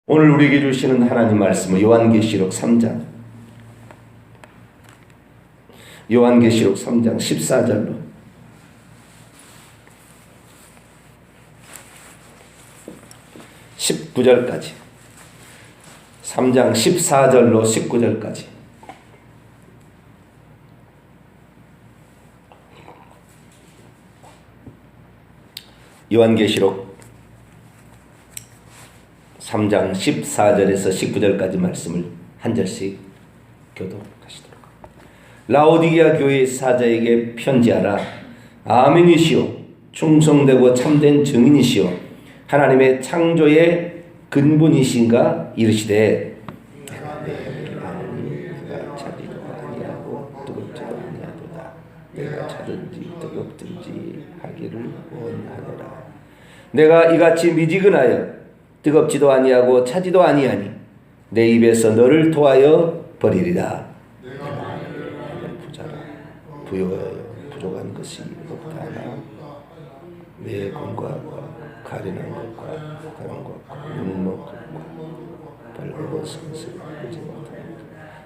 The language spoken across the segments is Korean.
오늘 우리에게 주시는 하나님 말씀은 요한계시록 3장 14절로 19절까지 3장 14절로 19절까지 요한계시록 3장 14절에서 19절까지 말씀을 한 절씩 교독하시도록. 라오디게아 교회의 사자에게 편지하라. 아멘이시오 충성되고 참된 증인이시오 하나님의 창조의 근본이신가 이르시되 내가 차지도 아니하고 뜨겁지도 아니하도다. 내가 차든지 뜨겁든지 하기를 원하노라. 내가 이같이 미지근하여 뜨겁지도 아니하고 차지도 아니하니 내 입에서 너를 토하여 버리리라. 내가 부자라 부여하여 부족한 것이 없다 하나 내 공과와 가련한 것과 가난 것과 눈먹과 벌거벗은 것을 보지 못하노라.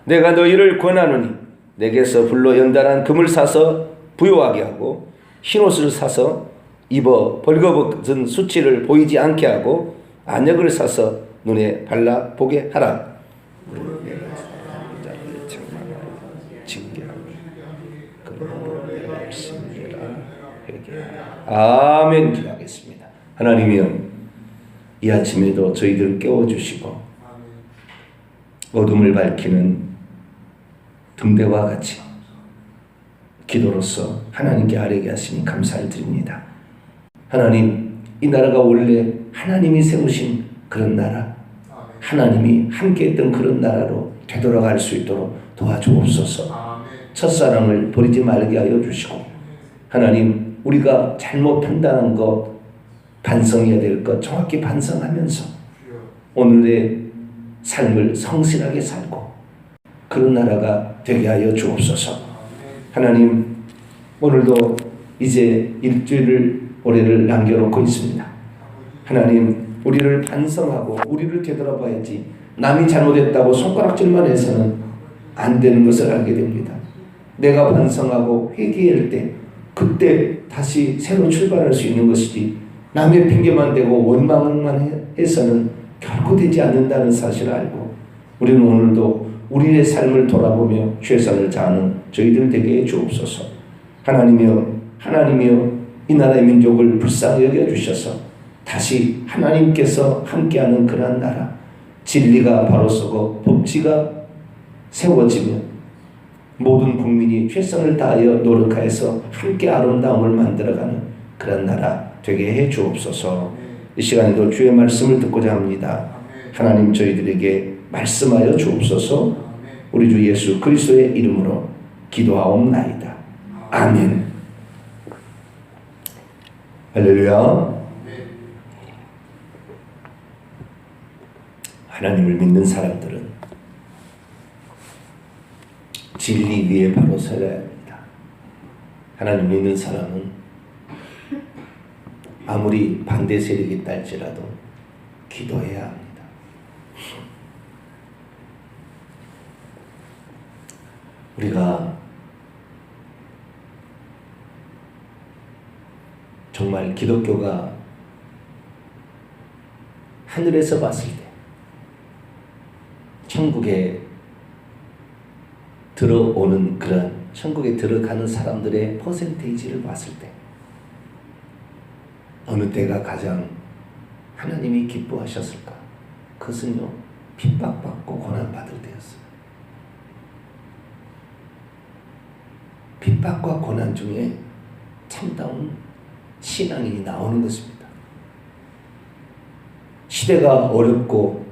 내가 너희를 권하노니 내게서 불로 연단한 금을 사서 부요하게 하고 흰옷을 사서 입어 벌거벗은 수치를 보이지 않게 하고 안역을 사서 눈에 발라 보게 하라. 내가 자를 책망하여 징계하고 그러므로 내가 열심히라 회개하라. 아멘. 기도하겠습니다. 하나님이여 이 아침에도 저희들을 깨워주시고 어둠을 밝히는 등대와 같이 기도로서 하나님께 아뢰게 하시니 감사를 드립니다. 하나님, 이 나라가 원래 하나님이 세우신 그런 나라, 하나님이 함께했던 그런 나라로 되돌아갈 수 있도록 도와주옵소서. 첫사랑을 버리지 말게 하여 주시고, 하나님, 우리가 잘못 판단한 것, 반성해야 될 것 정확히 반성하면서 오늘의 삶을 성실하게 살고 그런 나라가 되게 하여 주옵소서. 하나님, 오늘도 이제 일주일을 올해를 남겨놓고 있습니다. 하나님, 우리를 반성하고 우리를 되돌아봐야지 남이 잘못했다고 손가락질만 해서는 안 되는 것을 알게 됩니다. 내가 반성하고 회개할 때 그때 다시 새로 출발할 수 있는 것이지 남의 핑계만 대고 원망만 해서는 결코 되지 않는다는 사실을 알고 우리는 오늘도 우리의 삶을 돌아보며 최선을 다하는 저희들 되게 해 주옵소서. 하나님이여 이 나라의 민족을 불쌍히 여겨주셔서 다시 하나님께서 함께하는 그러한 나라, 진리가 바로 서고 법치가 세워지며 모든 국민이 최선을 다하여 노력하여서 함께 아름다움을 만들어가는 그런 나라 되게 해 주옵소서. 이 시간에도 주의 말씀을 듣고자 합니다. 하나님, 저희들에게 말씀하여 주옵소서. 우리 주 예수 그리스도의 이름으로 기도하옵나이다. 아멘. 할렐루야. 하나님을 믿는 사람들은 진리 위에 바로 서야 합니다. 하나님 믿는 사람은 아무리 반대 세력이 있다 할지라도 기도해야 합니다. 우리가 정말 기독교가 하늘에서 봤을 때 천국에 들어오는 그런 천국에 들어가는 사람들의 퍼센테이지를 봤을 때 어느 때가 가장 하나님이 기뻐하셨을까? 그것은요, 핍박받고 고난받을 때였어요. 핍박과 고난 중에 참다운 신앙이 나오는 것입니다. 시대가 어렵고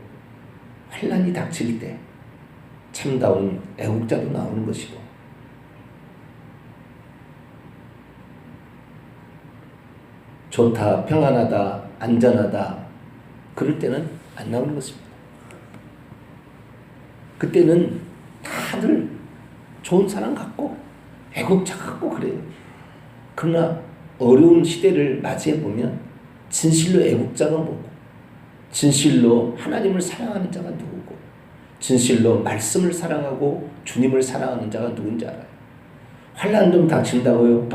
환난이 닥칠 때 참다운 애국자도 나오는 것이고, 좋다, 평안하다, 안전하다 그럴 때는 안 나오는 것입니다. 그때는 다들 좋은 사람 같고 애국자 같고 그래요. 그러나 어려운 시대를 맞이해 보면 진실로 애국자가 뭐고 진실로 하나님을 사랑하는 자가 누구고 진실로 말씀을 사랑하고 주님을 사랑하는 자가 누군지 알아요. 환난 좀 닥친다고요?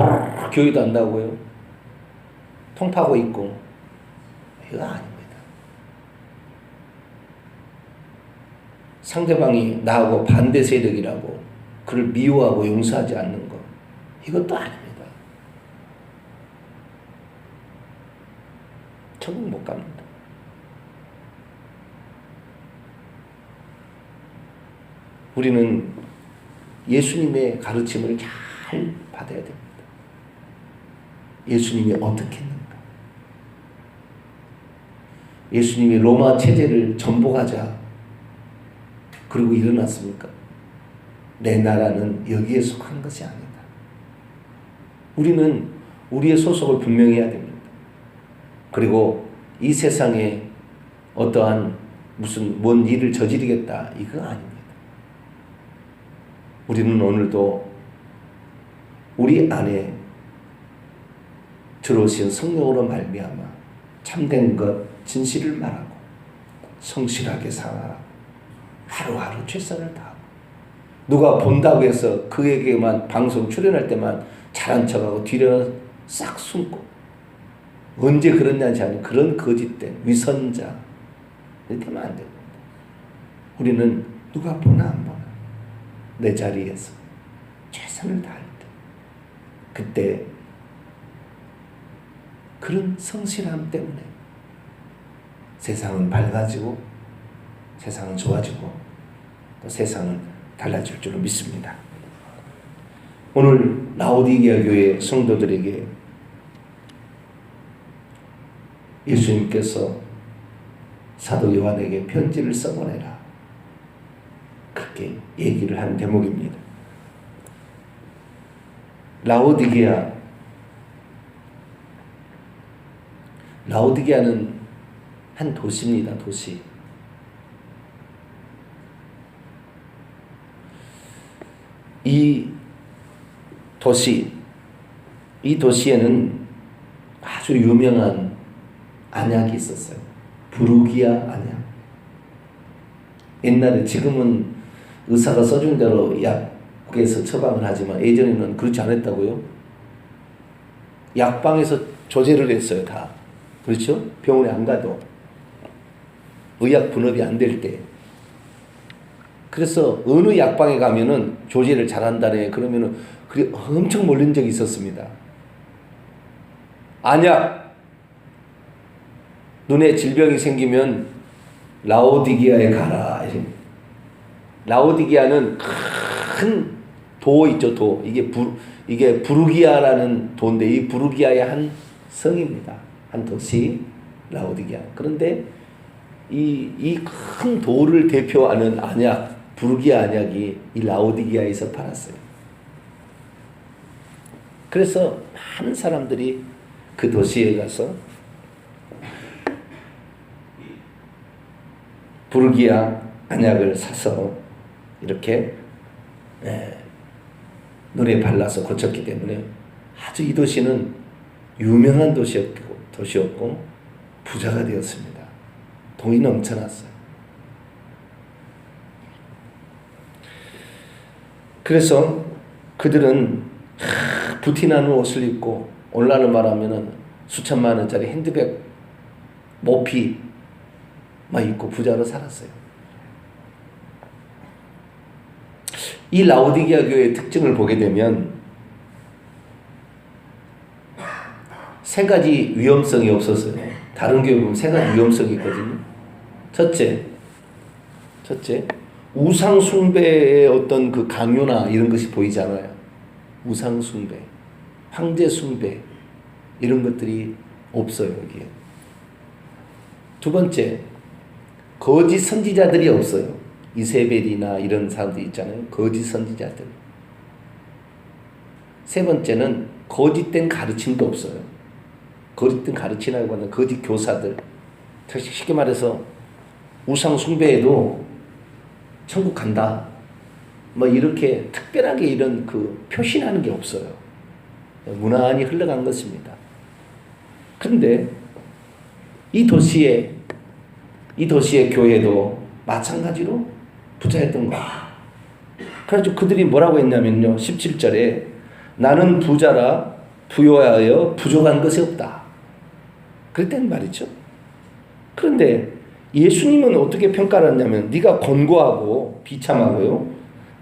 교회도 한다고요? 통파고 있고 이거 아닙니다. 상대방이 나하고 반대 세력이라고 그를 미워하고 용서하지 않는 것 이것도 아닙니다. 천국 못 갑니다. 우리는 예수님의 가르침을 잘 받아야 됩니다. 예수님이 어떻게 했는가? 예수님이 로마 체제를 전복하자 그리고 일어났습니까? 내 나라는 여기에 속한 것이 아니다. 우리는 우리의 소속을 분명히 해야 됩니다. 그리고 이 세상에 어떠한 무슨 뭔 일을 저지르겠다 이거 아닙니다. 우리는 오늘도 우리 안에 들어오신 성령으로 말미암아 참된 것 진실을 말하고 성실하게 살아라. 하루하루 최선을 다하고 누가 본다고 해서 그에게만 방송 출연할 때만 잘한 척하고 뒤로 싹 숨고 언제 그랬냐지 않은 그런 거짓된 위선자 이렇게 하면 안 됩니다. 우리는 누가 보나 안 보나 내 자리에서 최선을 다할 때 그때 그런 성실함 때문에 세상은 밝아지고 세상은 좋아지고 또 세상은 달라질 줄로 믿습니다. 오늘 라오디게아 교회 성도들에게 예수님께서 사도 요한에게 편지를 써보내라 그렇게 얘기를 한 대목입니다. 라오디게아는 한 도시입니다. 도시. 이 도시에는 아주 유명한 안약이 있었어요. 부르기아 안약. 옛날에 지금은 의사가 써준 대로 약국에서 처방을 하지만 예전에는 그렇지 않았다고요. 약방에서 조제를 했어요. 다. 그렇죠? 병원에 안 가도 의약 분업이 안 될 때. 그래서 어느 약방에 가면은 조제를 잘한다네. 그러면은 그게 엄청 몰린 적이 있었습니다. 안약. 눈에 질병이 생기면 라오디게아에 가라. 라오디게아는 큰 도 있죠, 도. 이게 부르기아라는 도인데 이 부르기아의 한 성입니다. 한 도시 라오디게아. 그런데 이 큰 도를 대표하는 안약, 부르기아 안약이 이 라오디게아에서 팔았어요. 그래서 많은 사람들이 그 도시에 가서 부르기아 안약을 사서 이렇게 눈에 발라서 고쳤기 때문에 아주 이 도시는 유명한 도시였고 부자가 되었습니다. 돈이 넘쳐났어요. 그래서 그들은 부티나는 옷을 입고 오늘날로 말하면은 수천만 원짜리 핸드백 모피만 입고 부자로 살았어요. 이 라오디게아 교회의 특징을 보게 되면 세 가지 위험성이 없었어요. 다른 교회 보면 세 가지 위험성이 있거든요. 첫째, 우상 숭배의 어떤 그 강요나 이런 것이 보이지 않아요. 우상 숭배, 황제 숭배 이런 것들이 없어요, 여기에. 두 번째, 거짓 선지자들이 없어요. 이세벨이나 이런 사람들 있잖아요. 거짓 선지자들. 세 번째는 거짓된 가르침도 없어요. 거짓된 가르치라고 하는 거짓 교사들. 쉽게 말해서 우상 숭배에도 천국 간다. 뭐 이렇게 특별하게 이런 그 표시나는 게 없어요. 무난히 흘러간 것입니다. 그런데 이 도시에 이 도시의 교회도 마찬가지로 부자였던 거야. 그래서 그들이 뭐라고 했냐면요. 17절에 나는 부자라 부요하여 부족한 것이 없다. 그랬다는 말이죠. 그런데 예수님은 어떻게 평가를 했냐면 네가 권고하고 비참하고요.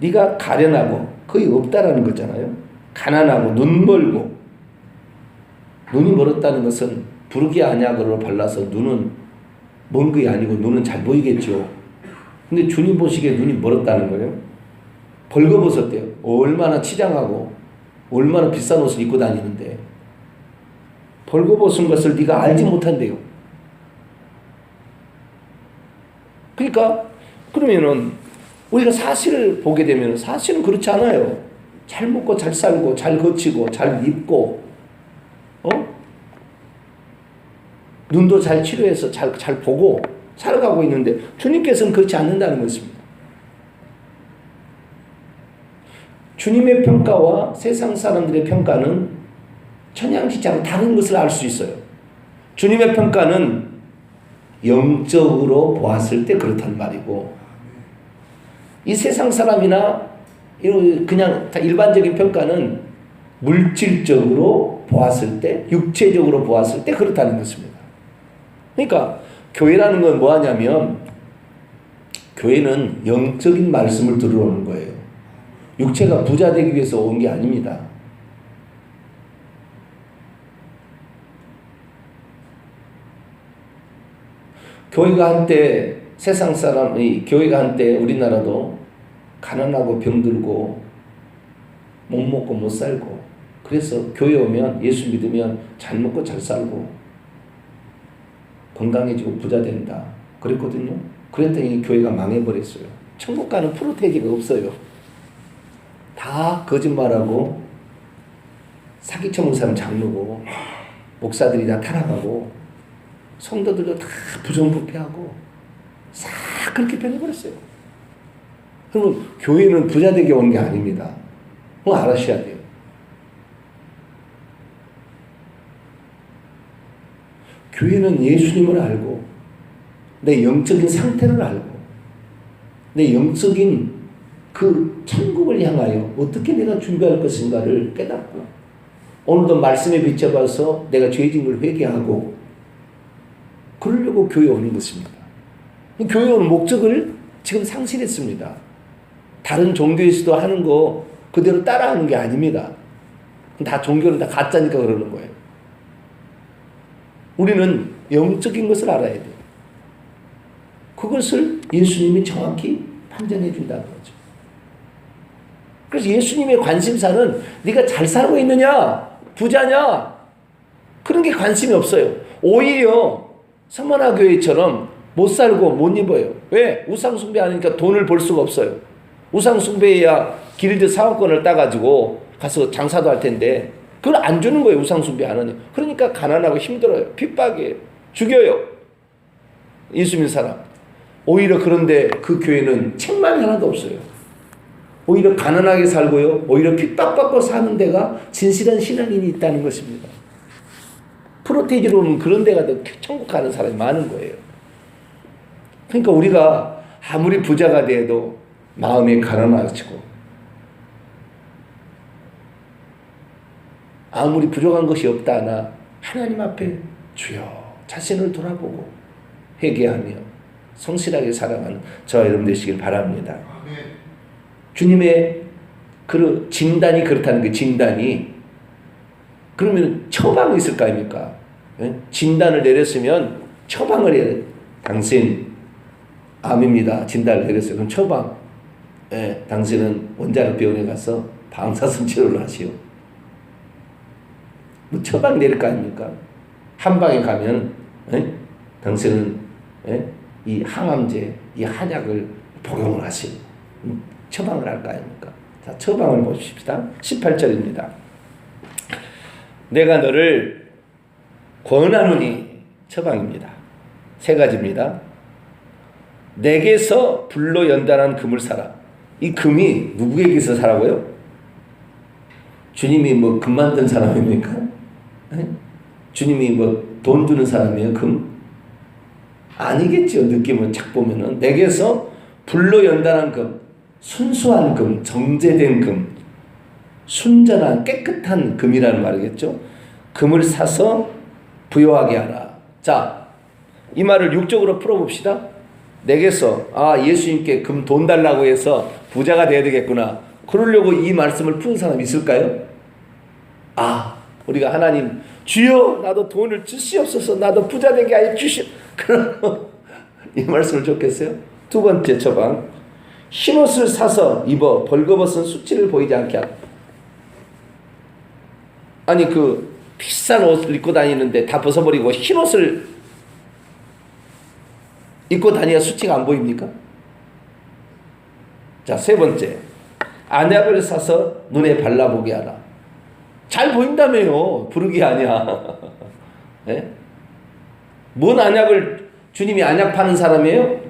네가 가련하고 거의 없다라는 거잖아요. 가난하고 눈 멀고. 눈이 멀었다는 것은 부르기 안약으로 발라서 눈은 먼 게 아니고 눈은 잘 보이겠죠. 근데 주님 보시기에 눈이 멀었다는 거예요. 벌거벗었대요. 얼마나 치장하고 얼마나 비싼 옷을 입고 다니는데 벌거벗은 것을 네가 알지 못한대요. 그러니까 그러면은 우리가 사실을 보게 되면 사실은 그렇지 않아요. 잘 먹고 잘 살고 잘 거치고 잘 입고 눈도 잘 치료해서 잘 보고 살아가고 있는데 주님께서는 그렇지 않는다는 것입니다. 주님의 평가와 세상 사람들의 평가는 천양지차로 다른 것을 알 수 있어요. 주님의 평가는 영적으로 보았을 때 그렇단 말이고 이 세상 사람이나 그냥 일반적인 평가는 물질적으로 보았을 때 육체적으로 보았을 때 그렇다는 것입니다. 그러니까 교회라는 건 뭐하냐면 교회는 영적인 말씀을 들으러 오는 거예요. 육체가 부자 되기 위해서 온 게 아닙니다. 교회가 한때 세상 사람이 교회가 한때 우리나라도 가난하고 병들고 못 먹고 못 살고 그래서 교회 오면 예수 믿으면 잘 먹고 잘 살고 건강해지고 부자 된다 그랬거든요. 그랬더니 교회가 망해버렸어요. 천국 가는 프로테이지가 없어요. 다 거짓말하고 사기쳐먹는 사람 장로고 목사들이 다 타락하고 성도들도 다 부정부패하고 싹 그렇게 변해버렸어요. 그러면 교회는 부자 되게 온 게 아닙니다. 그거 알아셔야 돼요. 교회는 예수님을 알고 내 영적인 상태를 알고 내 영적인 그 천국을 향하여 어떻게 내가 준비할 것인가를 깨닫고 오늘도 말씀에 비춰봐서 내가 죄진 걸 회개하고 그러려고 교회 오는 것입니다. 교회 오는 목적을 지금 상실했습니다. 다른 종교에서도 하는 거 그대로 따라하는 게 아닙니다. 다 종교는 다 가짜니까 그러는 거예요. 우리는 영적인 것을 알아야 돼요. 그것을 예수님이 정확히 판정해 준다는 거죠. 그래서 예수님의 관심사는 네가 잘 살고 있느냐 부자냐 그런 게 관심이 없어요. 오히려 서머나교회처럼 못 살고 못 입어요. 왜? 우상숭배 하니까 돈을 벌 수가 없어요. 우상숭배해야 길드 사업권을 따가지고 가서 장사도 할 텐데 그걸 안 주는 거예요. 우상숭배 안 하니. 그러니까 가난하고 힘들어요. 핍박이에요. 죽여요. 예수 믿는 사람. 오히려 그런데 그 교회는 책망이 하나도 없어요. 오히려 가난하게 살고요. 오히려 핍박받고 사는 데가 진실한 신앙인이 있다는 것입니다. 프로테이지로는 그런 데가 더 천국 가는 사람이 많은 거예요. 그러니까 우리가 아무리 부자가 돼도 마음에 가난하시고 아무리 부족한 것이 없다 하나 하나님 앞에 주여 자신을 돌아보고 회개하며 성실하게 살아가는 저와 여러분 되시길 바랍니다. 주님의 그 진단이 그렇다는 게 진단이 그러면 처방이 있을 거 아닙니까? 진단을 내렸으면 처방을 해야 돼요. 당신 암입니다. 진단을 내렸어요. 그럼 처방. 당신은 원자력병원에 가서 방사선 치료를 하시오. 뭐 처방 내릴 거 아닙니까? 한방에 가면 당신은 이 항암제, 이 한약을 복용을 하시오. 처방을 할 거 아닙니까? 자, 처방을 보십시다. 18절입니다. 내가 너를 권하노니 처방입니다. 세 가지입니다. 내게서 불로 연단한 금을 사라. 이 금이 누구에게서 사라고요? 주님이 뭐 금 만든 사람입니까? 주님이 뭐 돈 주는 사람이에요? 금? 아니겠죠. 느낌은 착 보면은 내게서 불로 연단한 금, 순수한 금, 정제된 금, 순전한 깨끗한 금이라는 말이겠죠. 금을 사서 부요하게 하라. 자, 이 말을 육적으로 풀어봅시다. 내게서 예수님께 금 돈 달라고 해서 부자가 돼야 되겠구나. 그러려고 이 말씀을 푸는 사람 있을까요? 우리가 하나님 주여 나도 돈을 주시옵소서, 나도 부자 되게 하여 주시오. 그럼 이 말씀을 줬겠어요? 두 번째 처방, 흰옷을 사서 입어 벌거벗은 수치를 보이지 않게 하라. 아니 그 비싼 옷을 입고 다니는데 다 벗어버리고 흰옷을 입고 다니야 수치가 안 보입니까? 자, 세 번째, 안약을 사서 눈에 발라보게 하라. 잘 보인다며요. 부르기 아니야. 네? 뭔 안약을, 주님이 안약 파는 사람이에요?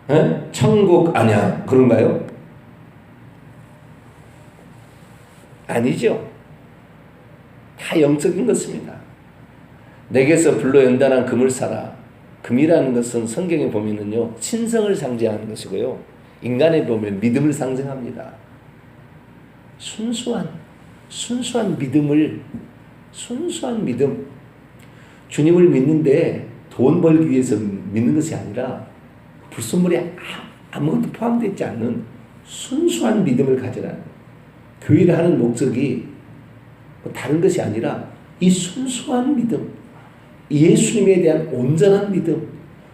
네? 천국 안약 그런가요? 아니죠. 다 영적인 것입니다. 내게서 불로 연단한 금을 사라. 금이라는 것은 성경에 보면은요, 신성을 상징하는 것이고요, 인간에 보면 믿음을 상징합니다. 순수한 믿음. 주님을 믿는데 돈 벌기 위해서 믿는 것이 아니라 불순물에 아무것도 포함되어 있지 않는 순수한 믿음을 가지라는, 교회를 하는 목적이 다른 것이 아니라 이 순수한 믿음, 예수님에 대한 온전한 믿음,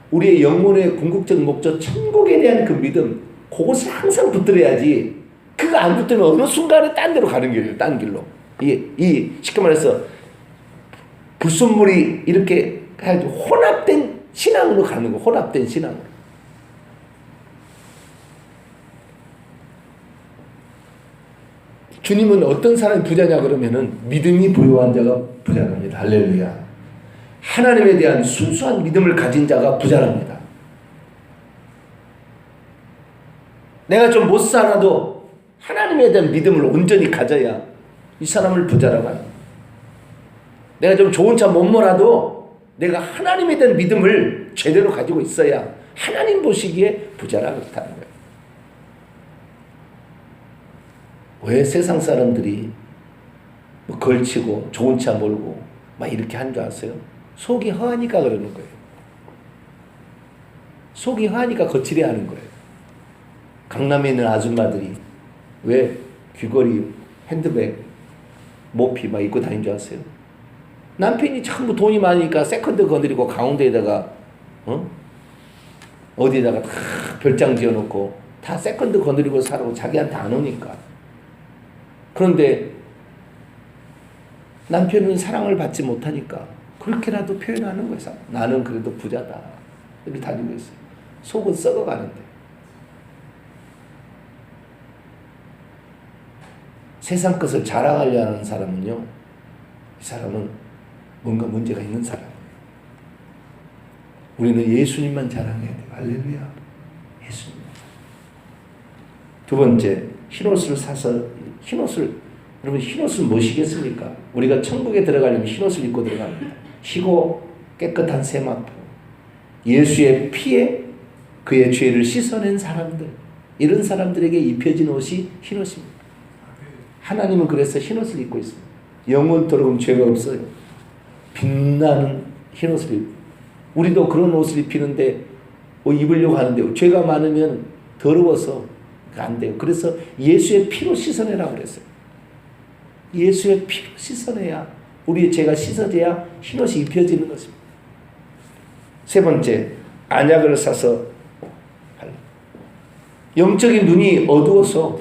우리의 영혼의 궁극적 목적 천국에 대한 그 믿음, 그것을 항상 붙들어야지. 그거 안 붙들면 어느 순간에 딴 데로 가는 길이에요. 딴 길로. 쉽게 말해서 불순물이 이렇게 혼합된 신앙으로 가는 거. 혼합된 신앙으로. 주님은 어떤 사람이 부자냐 그러면은 믿음이 부유한 자가 부자랍니다. 할렐루야. 하나님에 대한 순수한 믿음을 가진 자가 부자랍니다. 내가 좀 못 살아도 하나님에 대한 믿음을 온전히 가져야 이 사람을 부자라고 합니다. 내가 좀 좋은 차 못 몰아도 내가 하나님에 대한 믿음을 제대로 가지고 있어야 하나님 보시기에 부자라고 그렇다는 거예요. 왜 세상 사람들이 걸치고 좋은 차 몰고 막 이렇게 한 줄 아세요? 속이 허하니까 그러는 거예요. 속이 허하니까 거칠게 하는 거예요. 강남에 있는 아줌마들이 왜 귀걸이, 핸드백, 모피 막 입고 다닌 줄 아세요? 남편이 전부 돈이 많으니까 세컨드 건드리고 가운데에다가 어디에다가 다 별장 지어놓고 다 세컨드 건드리고 살고 자기한테 안 오니까. 그런데 남편은 사랑을 받지 못하니까 그렇게라도 표현하는 거예요. 나는 그래도 부자다. 이렇게 다니고 있어요. 속은 썩어가는데. 세상 것을 자랑하려 하는 사람은요, 이 사람은 뭔가 문제가 있는 사람이에요. 우리는 예수님만 자랑해야 돼요. 할렐루야. 예수님. 두 번째, 흰옷을 사서, 여러분 흰옷은 무엇이겠습니까? 우리가 천국에 들어가려면 흰옷을 입고 들어갑니다. 희고 깨끗한 세마포, 예수의 피에 그의 죄를 씻어낸 사람들, 이런 사람들에게 입혀진 옷이 흰옷입니다. 하나님은 그래서 흰옷을 입고 있습니다. 영원토록 죄가 없어요. 빛나는 흰옷을 입고, 우리도 그런 옷을 입히는데 입으려고 하는데 죄가 많으면 더러워서 안 돼요. 그래서 예수의 피로 씻어내라고 그랬어요. 예수의 피로 씻어내야, 우리의 죄가 씻어져야 흰옷이 입혀지는 것입니다. 세 번째, 안약을 사서 영적인 눈이 어두워서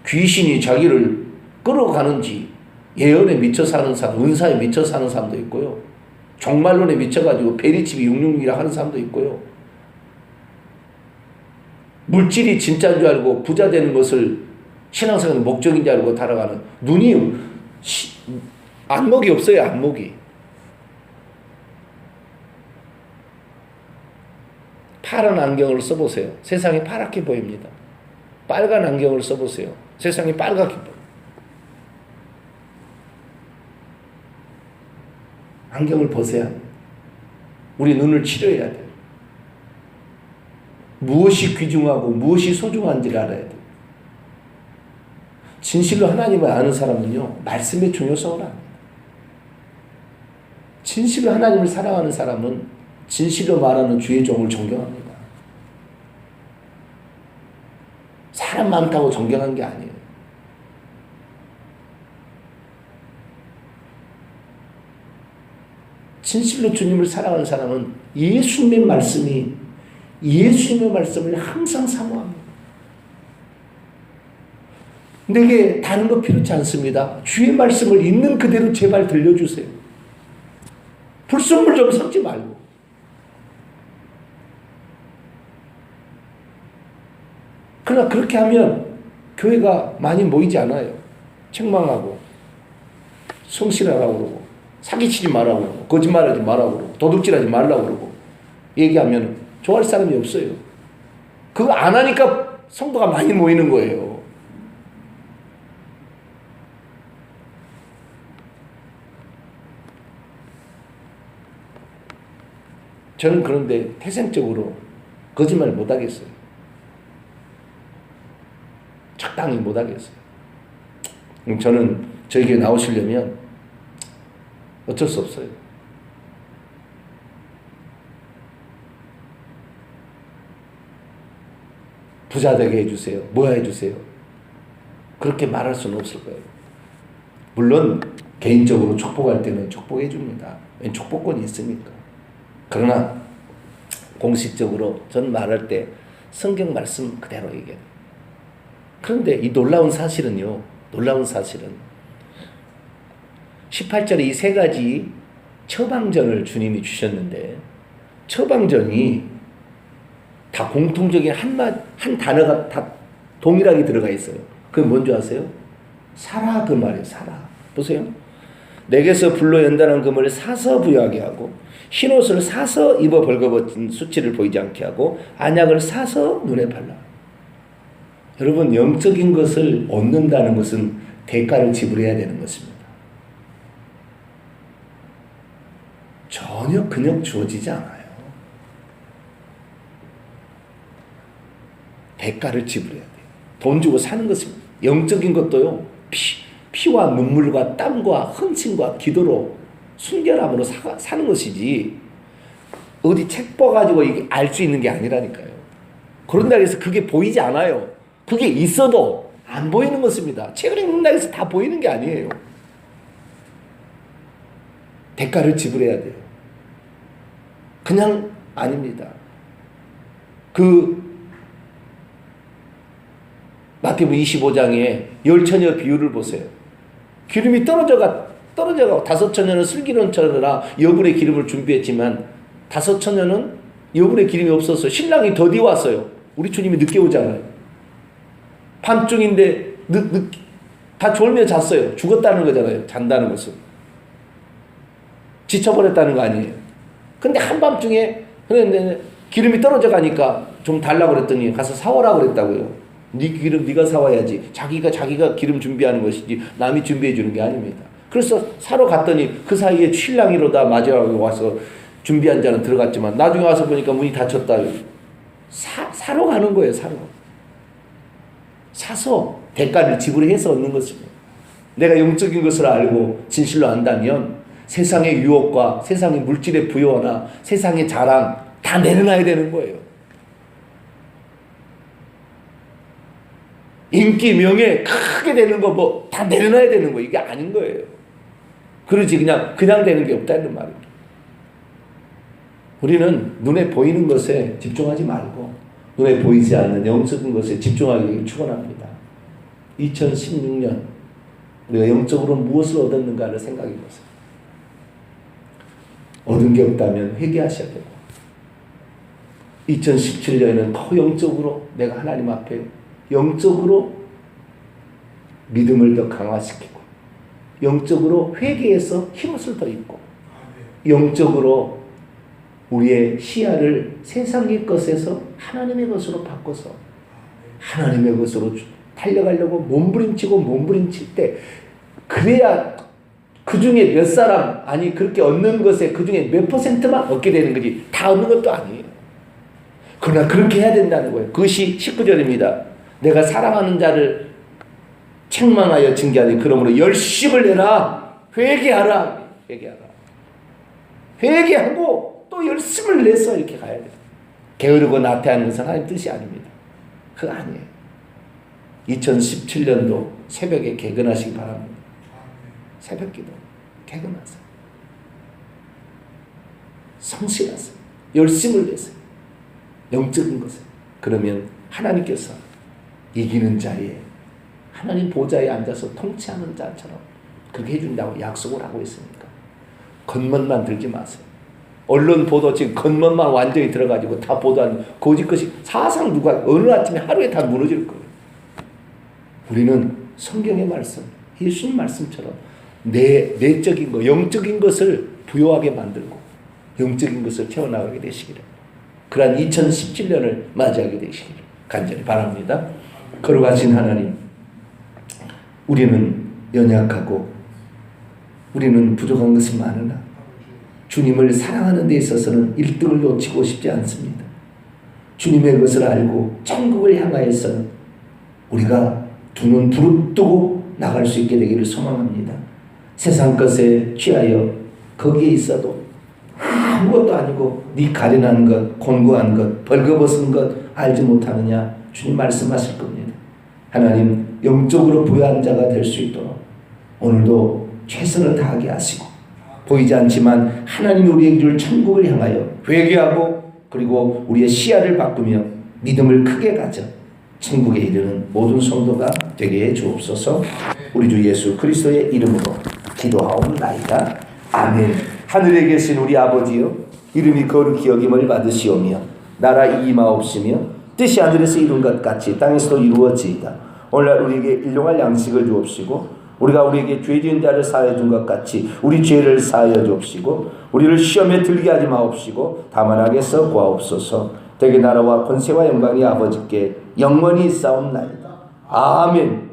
귀신이 자기를 끌어가는지 예언에 미쳐 사는 사람, 은사에 미쳐 사는 사람도 있고요. 종말론에 미쳐가지고 베리칩이 666이라 하는 사람도 있고요. 물질이 진짜인 줄 알고 부자 되는 것을 신앙생활의 목적인 줄 알고 달아가는, 눈이 안목이 없어요. 안목이. 파란 안경을 써보세요. 세상이 파랗게 보입니다. 빨간 안경을 써보세요. 세상이 빨갛게 보여요. 안경을 벗어야 합니다. 우리 눈을 치료해야 돼요. 무엇이 귀중하고 무엇이 소중한지를 알아야 돼요. 진실로 하나님을 아는 사람은요, 말씀의 중요성을 압니다. 진실로 하나님을 사랑하는 사람은 진실로 말하는 주의 종을 존경합니다. 사람 많다고 존경한 게 아니에요. 진실로 주님을 사랑하는 사람은 예수님의 말씀을 항상 사모합니다. 내게 다른 거 필요치 않습니다. 주의 말씀을 있는 그대로 제발 들려주세요. 불순물 좀 섞지 말고. 그러나 그렇게 하면 교회가 많이 모이지 않아요. 책망하고 성실하라고 그러고 사기치지 말라고 그러고 거짓말하지 말라고 그러고 도둑질하지 말라고 그러고 얘기하면 좋아할 사람이 없어요. 그거 안 하니까 성도가 많이 모이는 거예요. 저는 그런데 태생적으로 거짓말 못 하겠어요. 적당히 못 하겠어요. 저는 저에게 나오시려면 어쩔 수 없어요. 부자 되게 해주세요. 뭐야 해주세요. 그렇게 말할 수는 없을 거예요. 물론 개인적으로 축복할 때는 축복해 줍니다. 왜냐면 축복권이 있으니까. 그러나 공식적으로 전 말할 때 성경 말씀 그대로 얘기해요. 그런데 이 놀라운 사실은 18절에 이 세 가지 처방전을 주님이 주셨는데 처방전이 다 공통적인 한 단어가 다 동일하게 들어가 있어요. 그게 뭔지 아세요? 사라 그 말이에요. 사라. 보세요. 내게서 불로 연단한 금을 사서 부여하게 하고 흰옷을 사서 입어 벌거벗은 수치를 보이지 않게 하고 안약을 사서 눈에 발라. 여러분, 영적인 것을 얻는다는 것은 대가를 지불해야 되는 것입니다. 전혀 그냥 주어지지 않아요. 대가를 지불해야 돼요. 돈 주고 사는 것입니다. 영적인 것도요, 피와 눈물과 땀과 헌신과 기도로 순결함으로 사는 것이지 어디 책 봐가지고 알 수 있는 게 아니라니까요. 그런다고 해서 그게 보이지 않아요. 그게 있어도 안 보이는 것입니다. 책을 읽는다고 해서 다 보이는 게 아니에요. 대가를 지불해야 돼요. 그냥 아닙니다. 마태복음 25장에 열처녀 비유를 보세요. 기름이 떨어져가 5처녀는 슬기로운 처녀라 여분의 기름을 준비했지만 5처녀는 여분의 기름이 없어서 신랑이 더디 왔어요. 우리 주님이 늦게 오잖아요. 밤중인데 다 졸며 잤어요. 죽었다는 거잖아요. 잔다는 것은. 지쳐버렸다는 거 아니에요. 근데 한밤중에 그런데 기름이 떨어져 가니까 좀 달라고 그랬더니 가서 사오라고 그랬다고요. 네 기름 네가 사와야지. 자기가 기름 준비하는 것이지 남이 준비해 주는 게 아닙니다. 그래서 사러 갔더니 그 사이에 신랑이로다 맞이하고 와서 준비한 자는 들어갔지만 나중에 와서 보니까 문이 닫혔다. 사러 가는 거예요. 사서 대가를 지불해서 얻는 것입니다. 내가 영적인 것을 알고 진실로 안다면 세상의 유혹과 세상의 물질의 부여나 세상의 자랑 다 내려놔야 되는 거예요. 인기, 명예 크게 되는 거 뭐 다 내려놔야 되는 거 이게 아닌 거예요. 그러지 그냥 되는 게 없다는 말입니다. 우리는 눈에 보이는 것에 집중하지 말고 눈에 보이지 않는 영적인 것에 집중하기를 축원합니다. 2016년 우리가 영적으로 무엇을 얻었는가를 생각해 보세요. 얻은 게 없다면 회개하셔야 되고 2017년에는 더 영적으로 내가 하나님 앞에 영적으로 믿음을 더 강화시키고 영적으로 회개해서 힘을 더 입고 영적으로 우리의 시야를 세상의 것에서 하나님의 것으로 바꿔서 하나님의 것으로 달려가려고 몸부림칠 때 그래야 그 중에 몇 사람, 아니 그렇게 얻는 것에 그 중에 몇 %만 얻게 되는 거지 다 얻는 것도 아니에요. 그러나 그렇게 해야 된다는 거예요. 그것이 19절입니다. 내가 사랑하는 자를 책망하여 징계하되 그러므로 열심을 내라. 회개하라. 회개하고 또 열심을 내서 이렇게 가야 돼요. 게으르고 나태하는 것은 하나님 뜻이 아닙니다. 그거 아니에요. 2017년도 새벽에 개근하시기 바랍니다. 새벽기도 개근하세요. 성실하세요. 열심을 내세요. 영적인 것을. 그러면 하나님께서 이기는 자에 하나님 보좌에 앉아서 통치하는 자처럼 그렇게 해준다고 약속을 하고 있으니까 겉멋만 들지 마세요. 언론 보도 지금 겉멋만 완전히 들어가지고 다 보도하는 거짓 것이 사상 누가 어느 아침에 하루에 다 무너질 거예요. 우리는 성경의 말씀, 예수님 말씀처럼 내적인 것, 영적인 것을 부여하게 만들고 영적인 것을 채워나가게 되시기를, 그러한 2017년을 맞이하게 되시기를 간절히 바랍니다. 거룩하신 하나님, 우리는 연약하고 우리는 부족한 것이 많으나 주님을 사랑하는 데 있어서는 1등을 놓치고 싶지 않습니다. 주님의 것을 알고 천국을 향하여서는 우리가 두 눈 부릅뜨고 나갈 수 있게 되기를 소망합니다. 세상 것에 취하여 거기에 있어도 아무것도 아니고 네 가련한 것, 곤고한 것, 벌거벗은 것 알지 못하느냐, 주님 말씀하실 겁니다. 하나님, 영적으로 부유한 자가 될 수 있도록 오늘도 최선을 다하게 하시고, 보이지 않지만 하나님이 우리에게 줄 천국을 향하여 회개하고 그리고 우리의 시야를 바꾸며 믿음을 크게 가져 천국에 이르는 모든 성도가 되게 해 주옵소서. 우리 주 예수 그리스도의 이름으로 기도하옵나이다. 아멘. 하늘에 계신 우리 아버지여, 이름이 거룩히 여김을 받으시오며 나라 임하옵시며 뜻이 하늘에서 이룬 것 같이 땅에서도 이루어지이다. 오늘날 우리에게 일용할 양식을 주옵시고 우리가 우리에게 죄 지은 자를 사하여 준 것 같이 우리 죄를 사하여 주옵시고 우리를 시험에 들게 하지 마옵시고 다만 악에서 구하옵소서. 대개 나라와 권세와 영광이 아버지께 영원히 있사옵나이다. 아멘.